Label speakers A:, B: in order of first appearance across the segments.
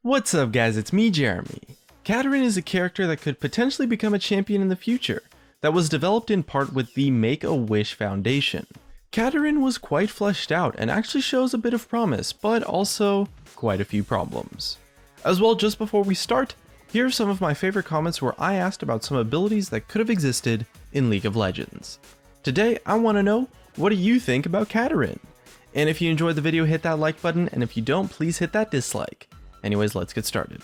A: What's up guys, it's me Jeremy. KADARIN is a character that could potentially become a champion in the future, that was developed in part with the Make-A-Wish Foundation. KADARIN was quite fleshed out and actually shows a bit of promise, but also quite a few problems. As well, just before we start, here are some of my favorite comments where I asked about some abilities that could have existed in League of Legends. Today, I want to know, what do you think about KADARIN? And if you enjoyed the video, hit that like button, and if you don't, please hit that dislike. Anyways, let's get started.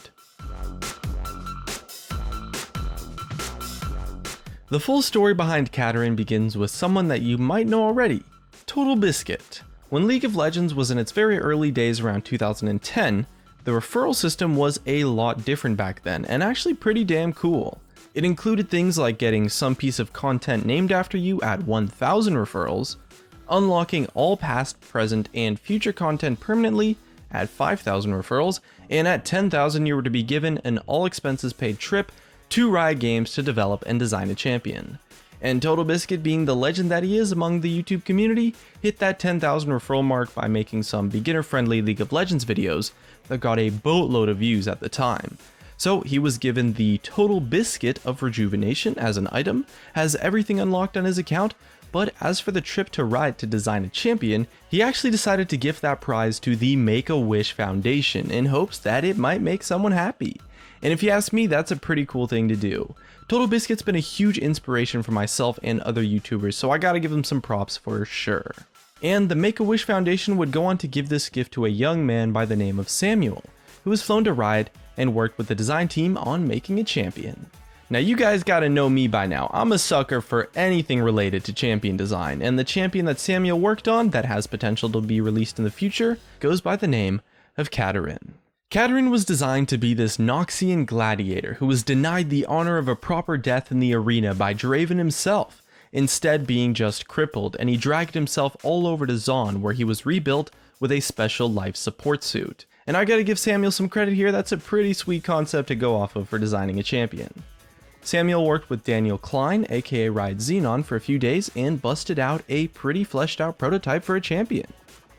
A: The full story behind KADARIN begins with someone that you might know already, Total Biscuit. When League of Legends was in its very early days around 2010, the referral system was a lot different back then, and actually pretty damn cool. It included things like getting some piece of content named after you at 1,000 referrals, unlocking all past, present, and future content permanently at 5,000 referrals, and at 10,000 you were to be given an all-expenses-paid trip to Riot Games to develop and design a champion. And Total Biscuit, being the legend that he is among the YouTube community, hit that 10,000 referral mark by making some beginner-friendly League of Legends videos that got a boatload of views at the time. So he was given the Total Biscuit of Rejuvenation as an item, has everything unlocked on his account, but as for the trip to Riot to design a champion, he actually decided to gift that prize to the Make-A-Wish Foundation in hopes that it might make someone happy. And if you ask me, that's a pretty cool thing to do. Total Biscuit's been a huge inspiration for myself and other YouTubers, so I gotta give him some props for sure. And the Make-A-Wish Foundation would go on to give this gift to a young man by the name of Samuel, who was flown to Riot and worked with the design team on making a champion. Now you guys gotta know me by now, I'm a sucker for anything related to champion design, and the champion that Samuel worked on that has potential to be released in the future goes by the name of KADARIN. KADARIN was designed to be this Noxian gladiator who was denied the honor of a proper death in the arena by Draven himself, instead being just crippled, and he dragged himself all over to Zaun where he was rebuilt with a special life support suit. And I gotta give Samuel some credit here, that's a pretty sweet concept to go off of for designing a champion. Samuel worked with Daniel Klein, aka Riot Xenon, for a few days and busted out a pretty fleshed out prototype for a champion.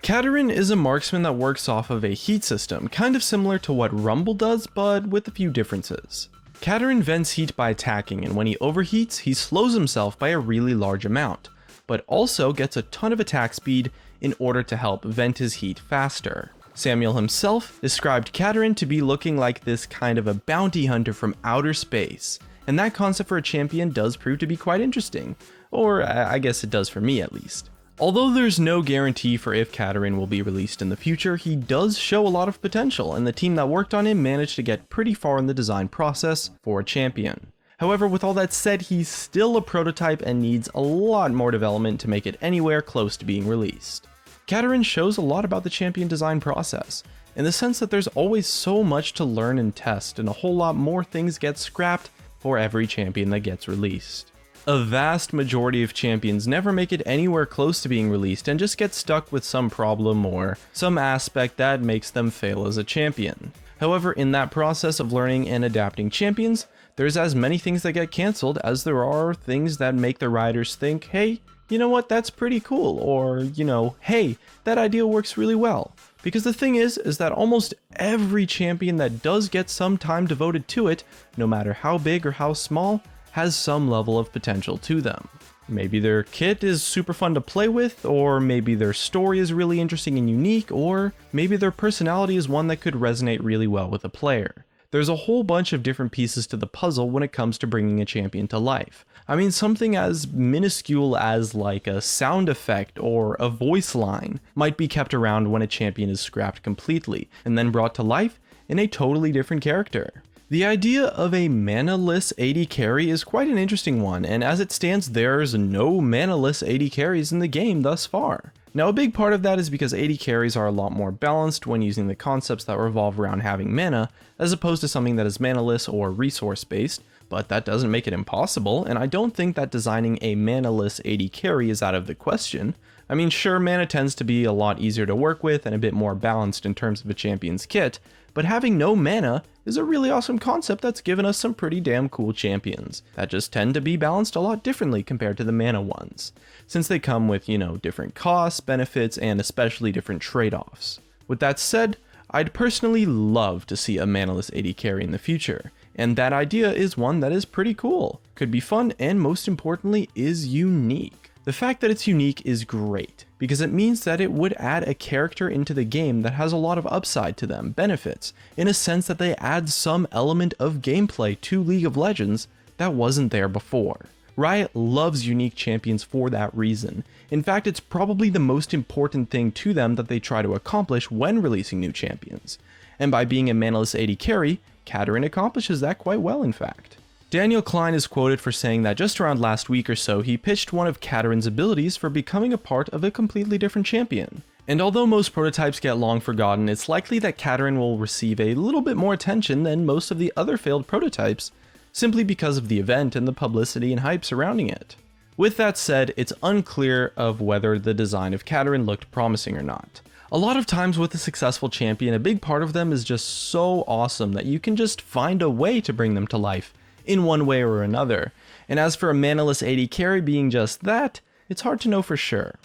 A: KADARIN is a marksman that works off of a heat system, kind of similar to what Rumble does, but with a few differences. KADARIN vents heat by attacking, and when he overheats, he slows himself by a really large amount, but also gets a ton of attack speed in order to help vent his heat faster. Samuel himself described KADARIN to be looking like this kind of a bounty hunter from outer space, and that concept for a champion does prove to be quite interesting, or I guess it does for me at least. Although there's no guarantee for if KADARIN will be released in the future, he does show a lot of potential, and the team that worked on him managed to get pretty far in the design process for a champion. However, with all that said, he's still a prototype and needs a lot more development to make it anywhere close to being released. KADARIN shows a lot about the champion design process, in the sense that there's always so much to learn and test, and a whole lot more things get scrapped for every champion that gets released. A vast majority of champions never make it anywhere close to being released and just get stuck with some problem or some aspect that makes them fail as a champion. However, in that process of learning and adapting champions, there's as many things that get cancelled as there are things that make the writers think, hey, you know what, that's pretty cool, or, you know, hey, that idea works really well. Because the thing is that almost every champion that does get some time devoted to it, no matter how big or how small, has some level of potential to them. Maybe their kit is super fun to play with, or maybe their story is really interesting and unique, or maybe their personality is one that could resonate really well with a player. There's a whole bunch of different pieces to the puzzle when it comes to bringing a champion to life. I mean, something as minuscule as like a sound effect or a voice line might be kept around when a champion is scrapped completely and then brought to life in a totally different character. The idea of a mana-less AD carry is quite an interesting one, and as it stands, there's no mana-less AD carries in the game thus far. Now, a big part of that is because AD carries are a lot more balanced when using the concepts that revolve around having mana, as opposed to something that is mana-less or resource-based, but that doesn't make it impossible, and I don't think that designing a mana-less AD carry is out of the question. I mean, sure, mana tends to be a lot easier to work with and a bit more balanced in terms of a champion's kit, but having no mana is a really awesome concept that's given us some pretty damn cool champions that just tend to be balanced a lot differently compared to the mana ones, since they come with, you know, different costs, benefits, and especially different trade-offs. With that said, I'd personally love to see a manaless AD carry in the future, and that idea is one that is pretty cool, could be fun, and most importantly is unique. The fact that it's unique is great, because it means that it would add a character into the game that has a lot of upside to them, benefits, in a sense that they add some element of gameplay to League of Legends that wasn't there before. Riot loves unique champions for that reason. In fact, it's probably the most important thing to them that they try to accomplish when releasing new champions. And by being a manaless AD carry, KADARIN accomplishes that quite well in fact. Daniel Klein is quoted for saying that just around last week or so, he pitched one of KADARIN's abilities for becoming a part of a completely different champion. And although most prototypes get long forgotten, it's likely that KADARIN will receive a little bit more attention than most of the other failed prototypes, simply because of the event and the publicity and hype surrounding it. With that said, it's unclear of whether the design of KADARIN looked promising or not. A lot of times with a successful champion, a big part of them is just so awesome that you can just find a way to bring them to life, in one way or another. And as for a manaless AD carry being just that, it's hard to know for sure.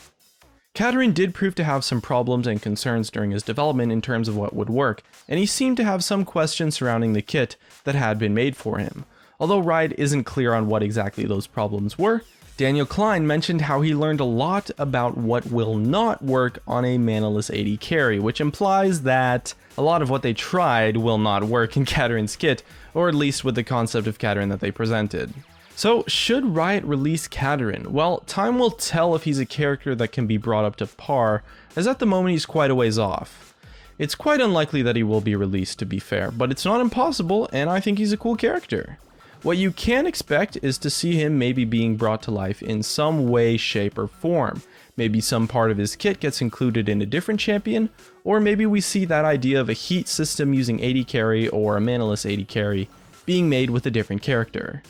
A: KADARIN did prove to have some problems and concerns during his development in terms of what would work, and he seemed to have some questions surrounding the kit that had been made for him. Although Riot isn't clear on what exactly those problems were, Daniel Klein mentioned how he learned a lot about what will not work on a manaless AD carry, which implies that a lot of what they tried will not work in KADARIN's kit, or at least with the concept of KADARIN that they presented. So, should Riot release KADARIN? Well, time will tell if he's a character that can be brought up to par, as at the moment he's quite a ways off. It's quite unlikely that he will be released, to be fair, but it's not impossible, and I think he's a cool character. What you can expect is to see him maybe being brought to life in some way, shape, or form. Maybe some part of his kit gets included in a different champion, or maybe we see that idea of a heat system using AD carry or a manaless AD carry being made with a different character.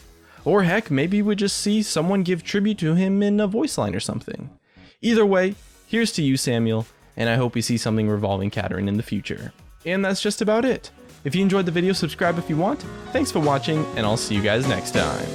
A: Or heck, maybe we just see someone give tribute to him in a voice line or something. Either way, here's to you, Samuel, and I hope we see something revolving KADARIN in the future. And that's just about it. If you enjoyed the video, subscribe if you want. Thanks for watching, and I'll see you guys next time.